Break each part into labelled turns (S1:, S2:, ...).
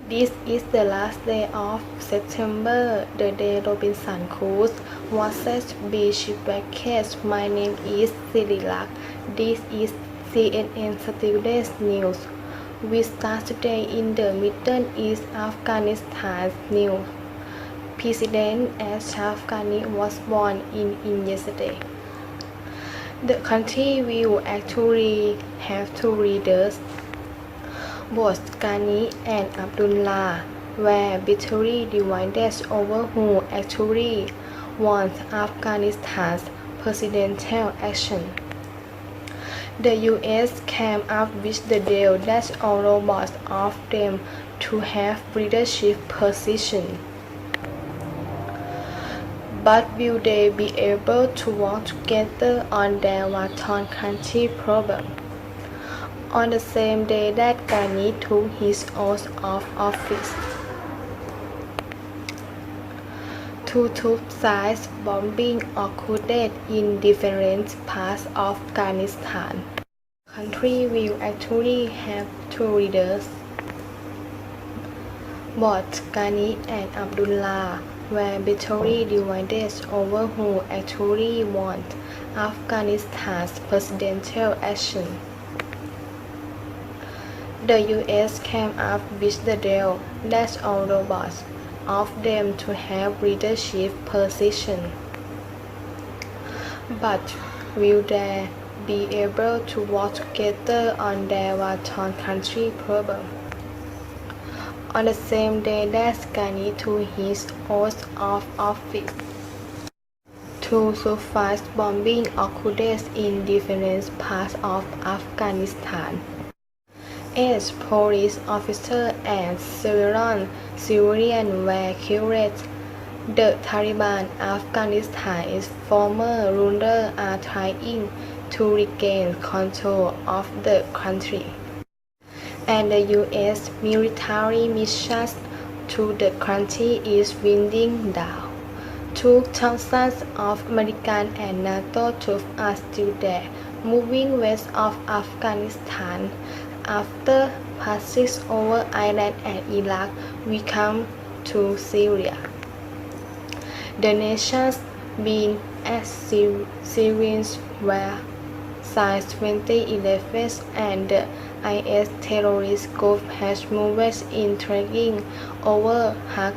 S1: This is the last day of September, the day Robinson Crusoe was set to be shipwrecked. My name is Siriluk. This is CNN Today's News. We start today in the Middle East Afghanistan news. President Ashraf Ghani was born in yesterday. The country will actually have two leaders. Both Ghani and Abdullah were bitterly divided over who actually wants Afghanistan's presidential action. The U.S. came up with the deal that allows both of them to have leadership positions. But will they be able to work together on their Western country problem? On the same day that Ghani took his oath of office, two top-sized bombing occurred in different parts of Afghanistan. The country will actually have two leaders. Both Ghani and Abdullah were bitterly divided over who actually wants Afghanistan's presidential action. The U.S. came up with the deal that allows both of them to have leadership positions. But will they be able to work together on their Western country problem? On the same day that Ghani took his oath of office, two suicide bombings occurred in different parts of Afghanistan. 8 police officers and civilians were killed. The Taliban, Afghanistan's former ruler, are trying to regain control of the country, and the U.S. military mission to the country is winding down. 2,000 of American and NATO troops are still there, moving west of Afghanistan. After passing over Iran and Iraq, we come to Syria. The nations been at Syrians were since 2011, and the IS terrorist group has moved in taking over half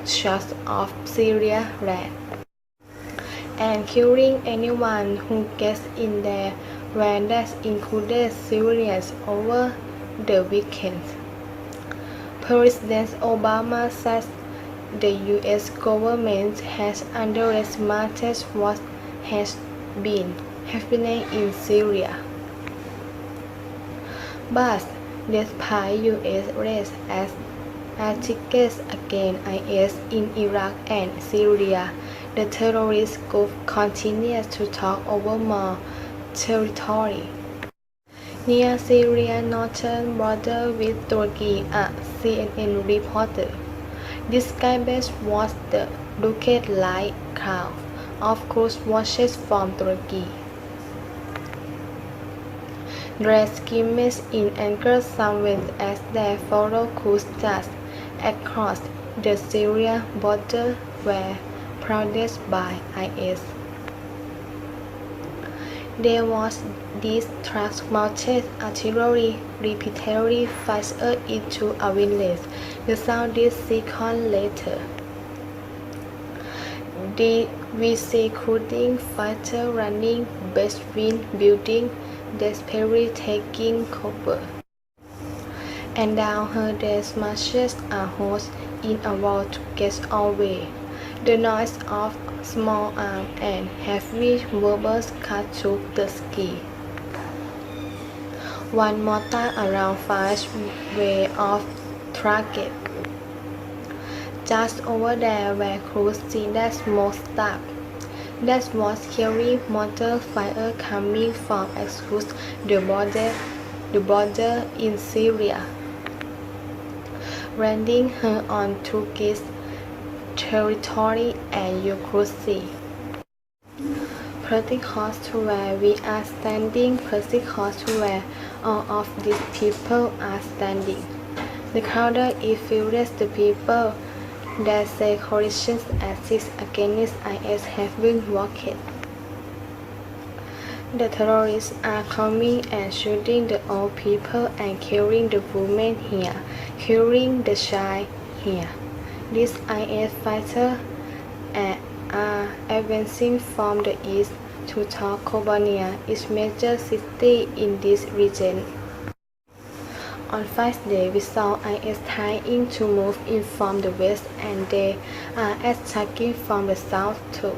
S1: of Syria land and killing anyone who gets in there, where that included civilians over the weekend. President Obama says the U.S. government has underestimated what has been happening in Syria. But despite U.S. raids as attacks against IS in Iraq and Syria, the terrorist group continues to talk over more territory. Near Syria's northern border with Turkey, a CNN reporter described what the rocket-like cloud of cruise watches from Turkey. Their schemes in anchor somewhere as they follow cruise just across the Syrian border were protected by IS. There was this truck-mounted artillery repeatedly fired into a village. The sound is seconds later. We see recruiting fighters running between buildings, desperately taking cover. And down her they smashes a hole in a wall to get away. The noise of small arms and heavy weapons cut through the sky. One mortar around 5 way off target. Just over there where crews see that smoke stop. That was heavy mortar fire coming from across the border in Syria, landing her on Turkish territory, and you could see. Pretty close to where we are standing, pretty close to where all of these people are standing. The counter infuriates the people that say coalitions axis against IS have been worked. The terrorists are coming and shooting the old people and killing the women here, killing the child here. These IS fighters are advancing from the east to Kobania, its major city in this region. On Friday, we saw IS trying to move in from the west and they are attacking from the south too.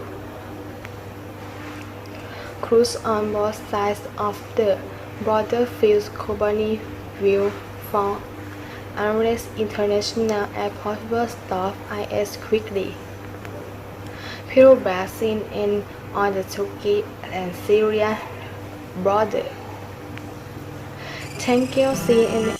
S1: Crews on both sides of the border filled Kobani will fall unless international airport will stop IS quickly. People were seen in on the Turkey and Syria border. Thank you, CNN.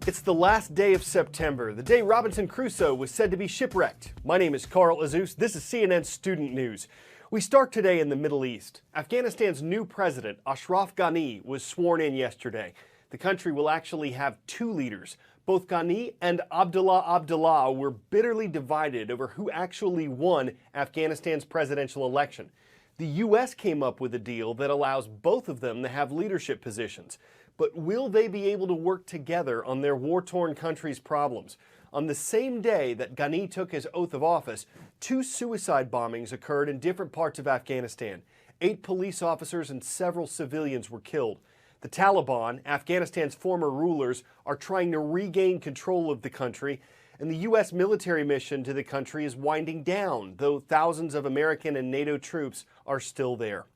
S2: It's the last day of September, the day Robinson Crusoe was said to be shipwrecked. My name is Carl Azus. This is CNN Student News. We start today in the Middle East. Afghanistan's new president, Ashraf Ghani, was sworn in yesterday. The country will actually have two leaders. Both Ghani and Abdullah were bitterly divided over who actually won Afghanistan's presidential election. The U.S. came up with a deal that allows both of them to have leadership positions. But will they be able to work together on their war-torn country's problems? On the same day that Ghani took his oath of office, two suicide bombings occurred in different parts of Afghanistan. 8 police officers and several civilians were killed. The Taliban, Afghanistan's former rulers, are trying to regain control of the country, and the U.S. military mission to the country is winding down, though thousands of American and NATO troops are still there.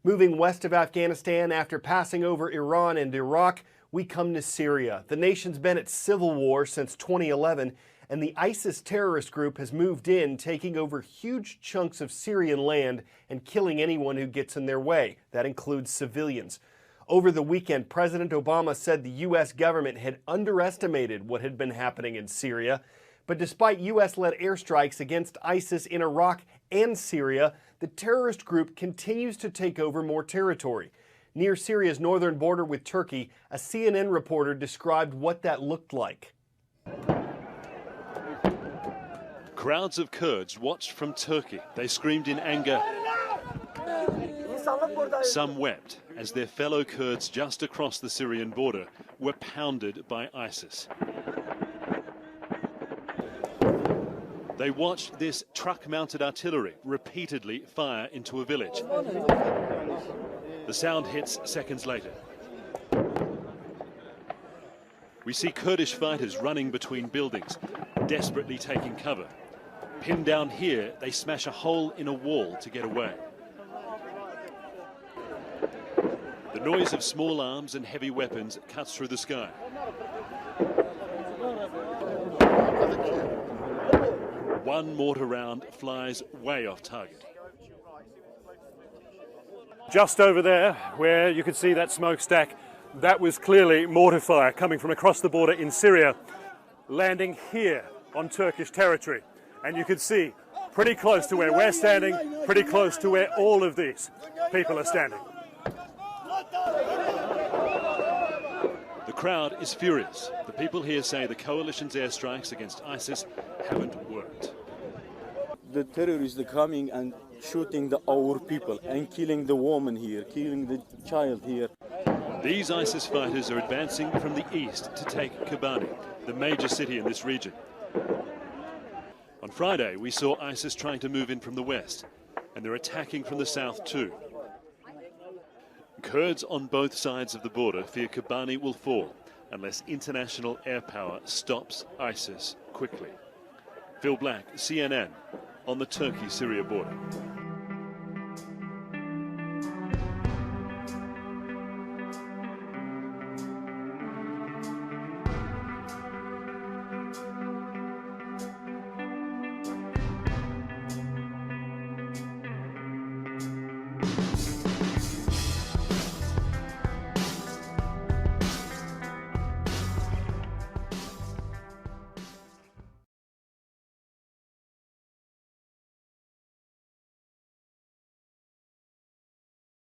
S2: Moving west of Afghanistan after passing over Iran and Iraq, we come to Syria. The nation's been at civil war since 2011, and the ISIS terrorist group has moved in, taking over huge chunks of Syrian land and killing anyone who gets in their way. That includes civilians. Over the weekend, President Obama said the U.S. government had underestimated what had been happening in Syria. But despite U.S.-led airstrikes against ISIS in Iraq and Syria, the terrorist group continues to take over more territory. Near Syria's northern border with Turkey, a CNN reporter described what that looked like.
S3: Crowds of Kurds watched from Turkey. They screamed in anger. Some wept as their fellow Kurds just across the Syrian border were pounded by ISIS. They watched this truck-mounted artillery repeatedly fire into a village. The sound hits seconds later. We see Kurdish fighters running between buildings, desperately taking cover. Pinned down here, they smash a hole in a wall to get away. The noise of small arms and heavy weapons cuts through the sky. One mortar round flies way off target.
S4: Just over there, where you can see that smokestack, that was clearly mortar fire coming from across the border in Syria, landing here on Turkish territory. And you can see, pretty close to where we're standing, pretty close to where all of these people are standing.
S3: The crowd is furious. The people here say the coalition's airstrikes against ISIS haven't worked.
S5: The terrorists are coming and shooting our people and killing the woman here, killing the child here.
S3: These ISIS fighters are advancing from the east to take Kobani, the major city in this region. On Friday, we saw ISIS trying to move in from the west, and they're attacking from the south too. Kurds on both sides of the border fear Kobani will fall unless international air power stops ISIS quickly. Phil Black, CNN, on the Turkey-Syria border.